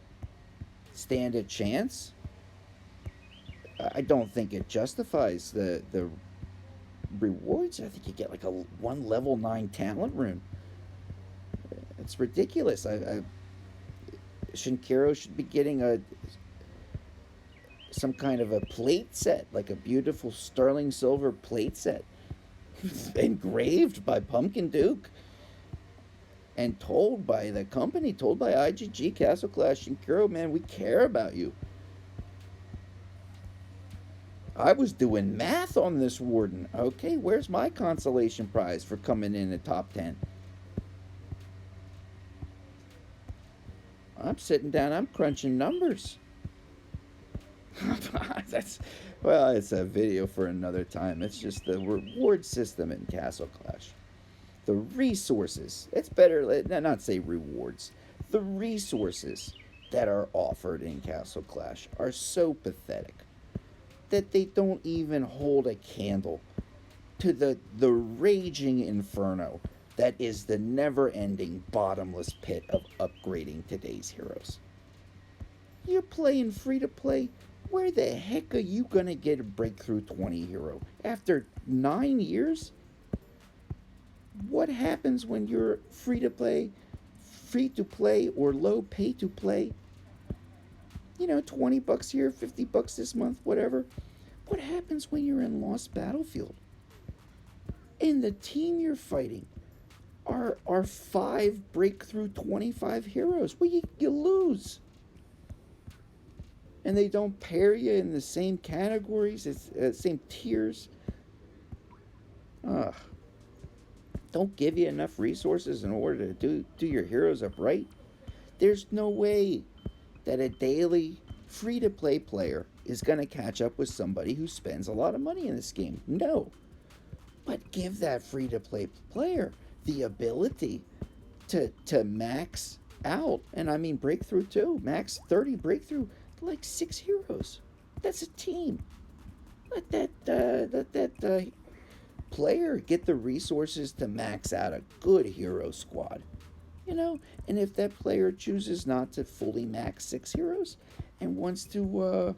stand a chance, I don't think it justifies the rewards. I think you get like a one level 9 talent rune. It's ridiculous. Shinkiro should be getting some kind of a plate set, like a beautiful sterling silver plate set, engraved by Pumpkin Duke, and told by the company, told by IGG, Castle Clash, Shinkiro, man, we care about you. I was doing math on this Warden. Okay, where's my consolation prize for coming in the top 10? I'm sitting down, I'm crunching numbers. It's a video for another time. It's just the reward system in Castle Clash. The resources, it's better, not say rewards, the resources that are offered in Castle Clash are so pathetic that they don't even hold a candle to the raging inferno that is the never-ending bottomless pit of upgrading today's heroes. You're playing free-to-play. Where the heck are you gonna get a breakthrough 20 hero? After 9 years? What happens when you're free-to-play or low pay-to-play? 20 bucks here, 50 bucks this month, whatever. What happens when you're in Lost Battlefield? And the team you're fighting are 5 breakthrough 25 heroes. Well, you lose. And they don't pair you in the same categories, same tiers. Don't give you enough resources in order to do your heroes up right. There's no way that a daily free-to-play player is going to catch up with somebody who spends a lot of money in this game. No. But give that free-to-play player the ability to max out, and I mean breakthrough too, max 30 breakthrough, like 6 heroes. That's a team. Let that player get the resources to max out a good hero squad. And if that player chooses not to fully max 6 heroes and wants to,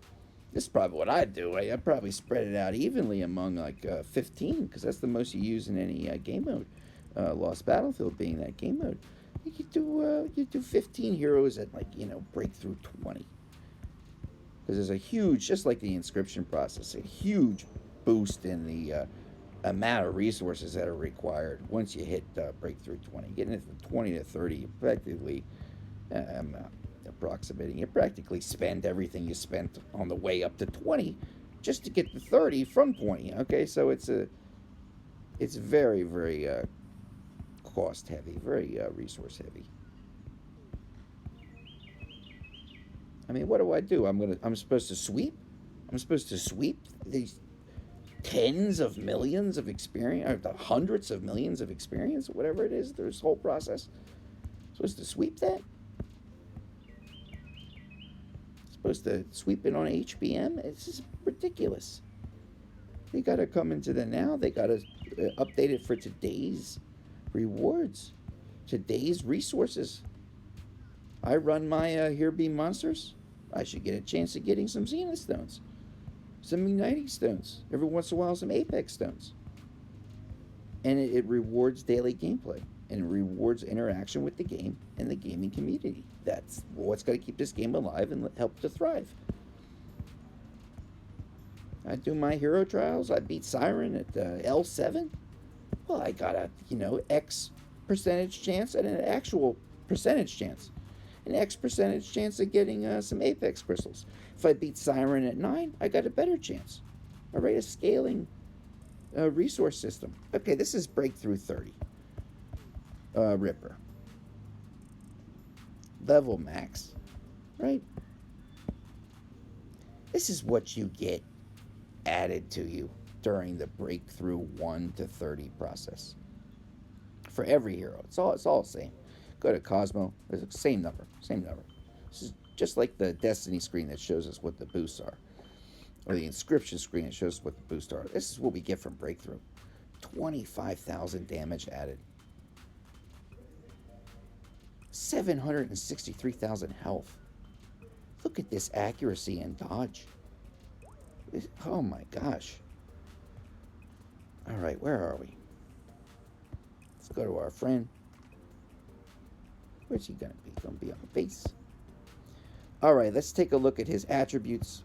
this is probably what I'd do. I'd probably spread it out evenly among like 15, because that's the most you use in any game mode. Lost Battlefield being that game mode. You do 15 heroes at breakthrough 20. Because there's a huge, just like the inscription process, a huge boost in the amount of resources that are required once you hit breakthrough 20. Getting it from 20 to 30, you practically, I'm approximating, you practically spend everything you spent on the way up to 20 just to get to 30 from 20. Okay, so it's very, very cost heavy, very resource heavy. I mean, what do? I'm supposed to sweep? I'm supposed to sweep these tens of millions of experience, or the hundreds of millions of experience, whatever it is, this whole process. I'm supposed to sweep that? Supposed to sweep it on HBM? It's just ridiculous. They got to come into the now. They got to update it for today's rewards, today's resources. I run my Here Be Monsters. I should get a chance of getting some Zenith Stones, some Igniting Stones, every once in a while some Apex Stones. And it rewards daily gameplay, and it rewards interaction with the game and the gaming community. That's what's going to keep this game alive and help to thrive. I do my hero trials. I beat Siren at L7. Well, I got a, X percentage chance and an actual percentage chance. An X percentage chance of getting some Apex crystals. If I beat Siren at 9, I got a better chance. All right, a scaling resource system. Okay, this is breakthrough 30. Ripper. Level max. Right? This is what you get added to you during the breakthrough 1 to 30 process. For every hero. It's all the same. Go to Cosmo. There's the same number. This is just like the Destiny screen that shows us what the boosts are. Or the inscription screen that shows us what the boosts are. This is what we get from breakthrough. 25,000 damage added. 763,000 health. Look at this accuracy and dodge. Oh my gosh. Alright, where are we? Let's go to our friend. Where's he going to be? Going to be on the base. Alright, let's take a look at his attributes.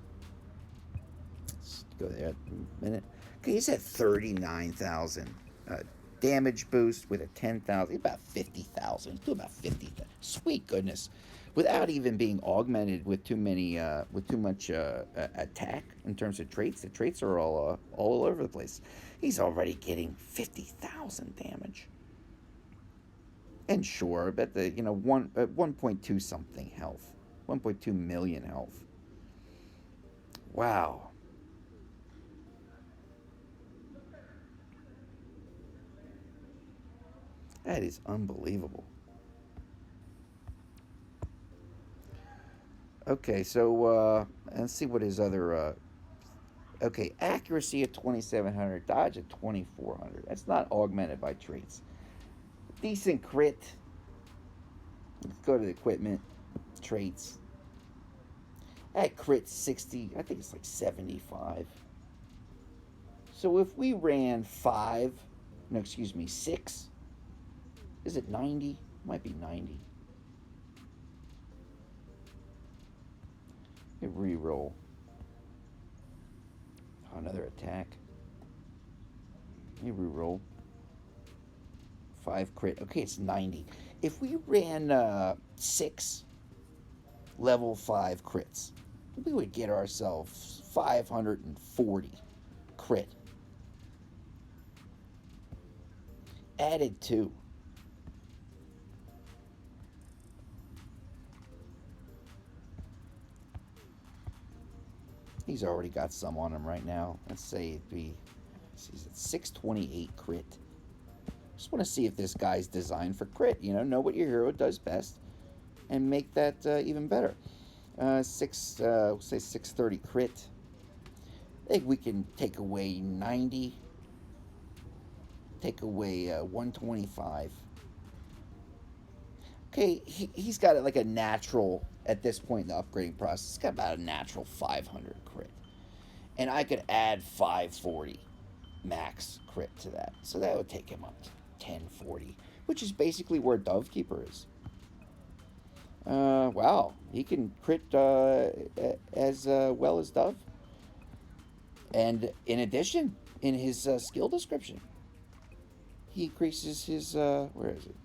Let's go there a minute. Okay, he's at 39,000 damage boost with a 10,000. About 50,000. He's doing about 50,000. Sweet goodness. Without even being augmented with too much attack in terms of traits. The traits are all over the place. He's already getting 50,000 damage. And sure, but the 1.2 something health, 1.2 million health. Wow. That is unbelievable. Okay, so let's see what his other. Okay, accuracy at 2,700, dodge at 2,400. That's not augmented by traits. Decent crit. Let's go to the equipment, traits. That crit 60, I think it's like 75. So if we ran 6, is it 90? Might be 90. Reroll. Oh, another attack. Reroll. 5 crit. Okay, it's 90. If we ran 6 level 5 crits, we would get ourselves 540 crit. Added 2. He's already got some on him right now. Let's say it'd be, he's at 628 crit. Just want to see if this guy's designed for crit. Know what your hero does best, and make that even better. We'll say 630 crit. I think we can take away 90. Take away 125. Okay, he's got like a natural, at this point in the upgrading process, he's got about a natural 500 crit. And I could add 540 max crit to that. So that would take him up to 1040, which is basically where Dovekeeper is. Wow, he can crit as well as Dove. And in addition, in his skill description, he increases his, where is it?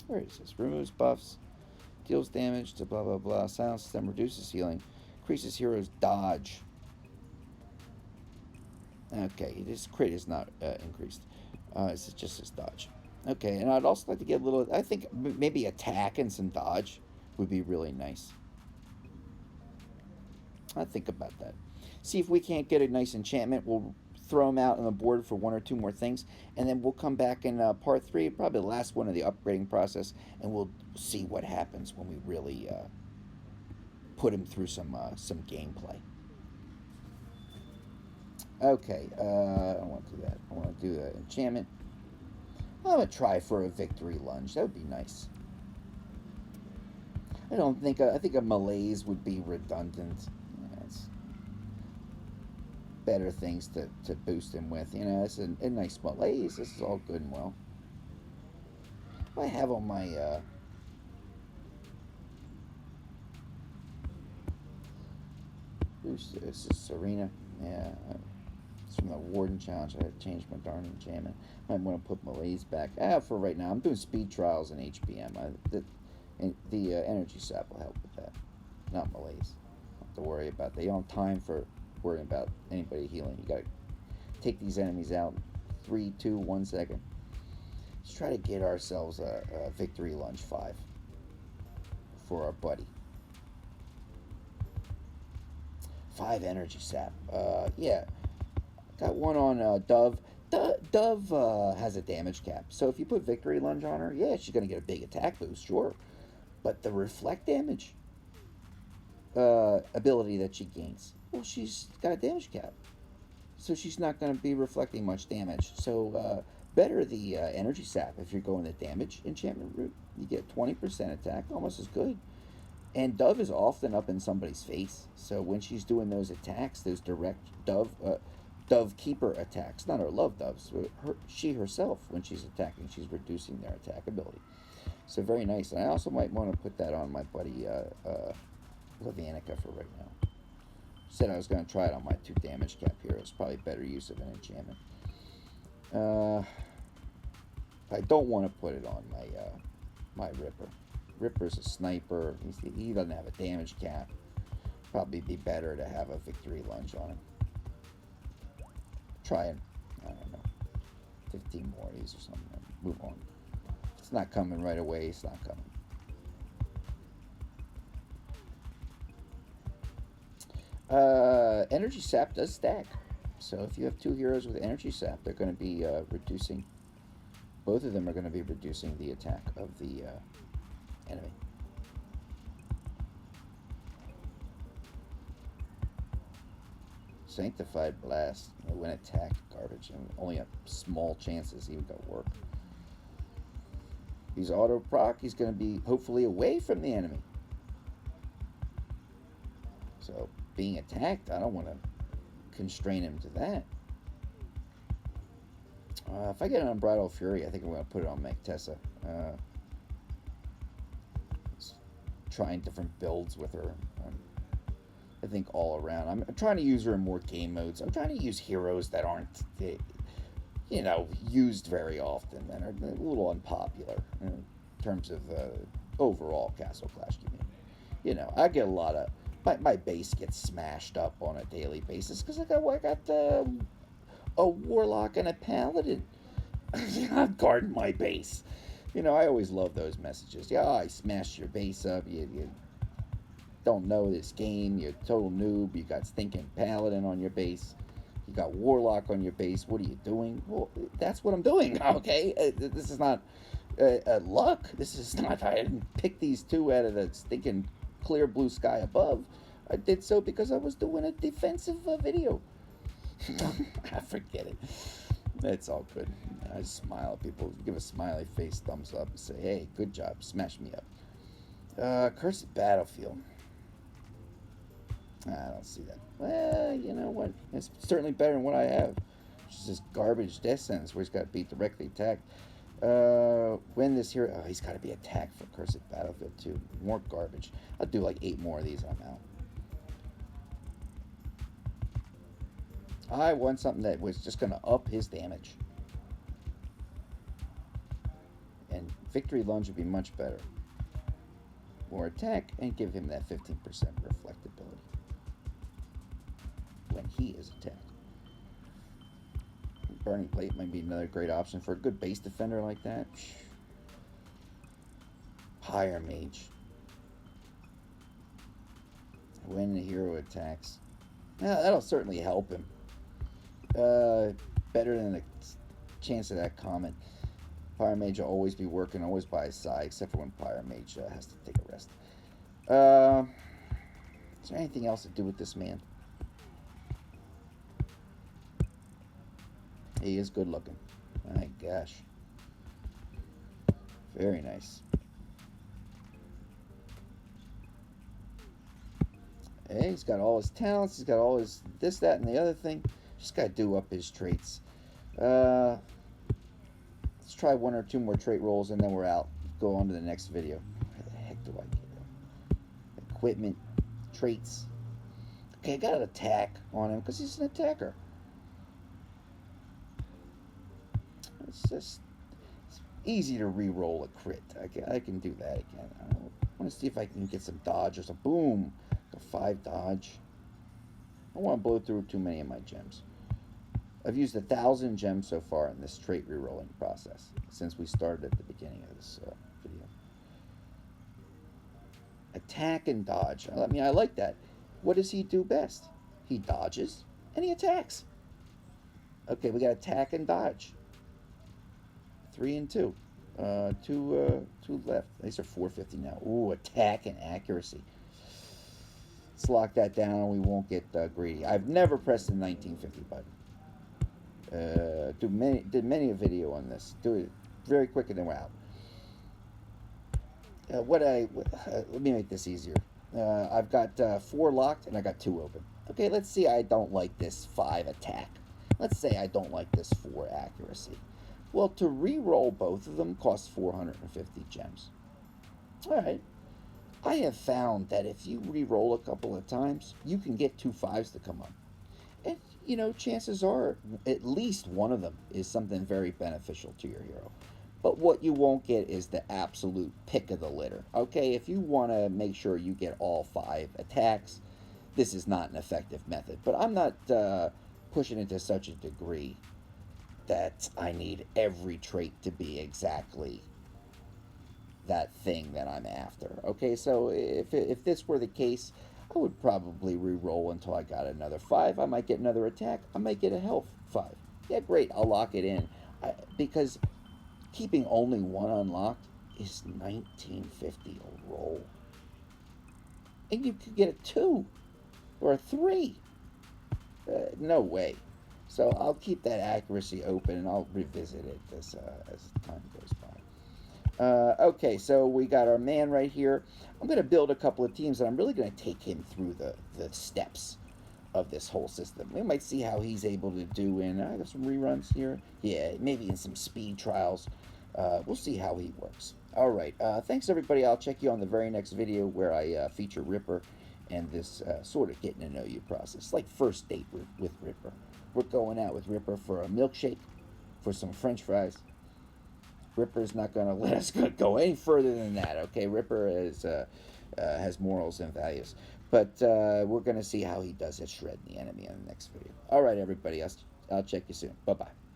Where is this? Removes buffs, deals damage to blah blah blah, silence them, reduces healing, increases hero's dodge. Okay, his crit is not increased. It's just his dodge. Okay, and I'd also like to get a little, I think maybe attack and some dodge would be really nice. I'll think about that. See if we can't get a nice enchantment. We'll throw them out on the board for 1 or 2 more things, and then we'll come back in part 3, probably the last one of the upgrading process, and we'll see what happens when we really put him through some gameplay. Okay, I don't want to do that. I want to do an enchantment. I'm going to try for a victory lunge. That would be nice. I think a malaise would be redundant. Better things to boost him with. It's a nice malaise. This is all good and well. I have on my this is Serena. Yeah, it's from the Warden Challenge. I had to change my darn enchantment. Might want to put malaise back. For right now, I'm doing speed trials in HBM. The energy sap will help with that. Not malaise. Don't have to worry about that. You don't have time for worrying about anybody healing. You gotta take these enemies out. 3, 2, 1 second. Let's try to get ourselves a victory lunge 5 for our buddy. 5 energy sap. Yeah, got one on Dove. Dove has a damage cap, so if you put victory lunge on her, yeah, she's gonna get a big attack boost, sure. But the reflect damage ability that she gains Well, she's got a damage cap, so she's not going to be reflecting much damage. So better the energy sap if you're going the damage enchantment route. You get 20% attack, almost as good. And Dove is often up in somebody's face, so when she's doing those attacks, those direct Dove keeper attacks, not her love doves, she herself, when she's attacking, she's reducing their attack ability. So very nice. And I also might want to put that on my buddy Levanica for right now. Said I was going to try it on my 2 damage cap heroes. Probably better use of an enchantment. I don't want to put it on my Ripper. Ripper's a sniper. He doesn't have a damage cap. Probably be better to have a victory lunge on him. Try it. I don't know. 15 more of these or something. Move on. It's not coming right away. It's not coming. Energy sap does stack. So if you have 2 heroes with energy sap, they're going to be reducing. Both of them are going to be reducing the attack of the enemy. Sanctified Blast. When attacked, garbage. And only a small chances he would go work. He's auto proc. He's going to be hopefully away from the enemy. So being attacked, I don't want to constrain him to that. If I get an Unbridled Fury, I think I'm going to put it on Magtessa. Trying different builds with her. I think all around. I'm trying to use her in more game modes. I'm trying to use heroes that aren't, used very often and are a little unpopular in terms of overall Castle Clash community. I get a lot of my base gets smashed up on a daily basis because I got a warlock and a paladin guarding my base. I always love those messages. Yeah, I smashed your base up. You don't know this game. You're a total noob. You got stinking paladin on your base. You got warlock on your base. What are you doing? Well, that's what I'm doing. Okay, this is not luck. This is not. I didn't pick these 2 out of the stinking clear blue sky above. I did so because I was doing a defensive video. I forget it. It's all good. I smile at people. Give a smiley face, thumbs up, and say, hey, good job. Smash me up. Cursed Battlefield. I don't see that. Well, you know what? It's certainly better than what I have. Which is this garbage death sentence where he's got to be directly attacked. When this hero... Oh, he's got to be attacked for Cursed Battlefield, too. More garbage. I'll do like 8 more of these and I'm out. I want something that was just going to up his damage. And Victory Lunge would be much better. More attack and give him that 15% reflectability when he is attacked. Burning Plate might be another great option for a good base defender like that. Higher Mage. When the hero attacks. Now, that'll certainly help him. Better than a chance of that comment. Pyre Mage will always be working, always by his side, except for when Pyre Mage has to take a rest. Is there anything else to do with this man? He is good looking. My gosh. Very nice. Hey, he's got all his talents. He's got all his this, that, and the other thing. Just got to do up his traits. Let's try 1 or 2 more trait rolls, and then we're out. Go on to the next video. Where the heck do I get it? Equipment. Traits. Okay, I got an attack on him because he's an attacker. It's easy to re-roll a crit. I can do that again. I want to see if I can get some dodge or some boom. A 5 dodge. I don't want to blow through too many of my gems. I've used 1,000 gems so far in this trait re-rolling process since we started at the beginning of this video. Attack and dodge. I mean, I like that. What does he do best? He dodges and he attacks. Okay, we got attack and dodge. 3 and 2. Two left. These are 450 now. Ooh, attack and accuracy. Let's lock that down. We won't get greedy. I've never pressed the 1950 button. Did many a video on this. Do it very quick and then we're out. Let me make this easier. I've got 4 locked and I got 2 open. Okay, let's see. I don't like this 5 attack. Let's say I don't like this 4 accuracy. Well, to re-roll both of them costs 450 gems. All right. I have found that if you re-roll a couple of times, you can get 2 5s to come up. And, you know, chances are at least one of them is something very beneficial to your hero. But what you won't get is the absolute pick of the litter. Okay, if you want to make sure you get all 5 attacks, this is not an effective method. But I'm not pushing it to such a degree that I need every trait to be exactly that thing that I'm after. Okay, so if this were the case, I would probably re-roll until I got another 5. I might get another attack. I might get a health 5. Yeah, great. I'll lock it in. Because keeping only 1 unlocked is 1950 a roll. And you could get a 2 or a 3. No way. So I'll keep that accuracy open and I'll revisit it as time goes by. Okay, so we got our man right here. I'm going to build a couple of teams, and I'm really going to take him through the steps of this whole system. We might see how he's able to do in, I got some reruns here. Yeah, maybe in some speed trials. We'll see how he works. All right, thanks everybody. I'll check you on the very next video where I feature Ripper and this sort of getting to know you process, like first date with Ripper. We're going out with Ripper for a milkshake, for some French fries. Ripper's not going to let us go any further than that, okay? Ripper has morals and values. But we're going to see how he does at shredding the enemy in the next video. All right, everybody. I'll check you soon. Bye-bye.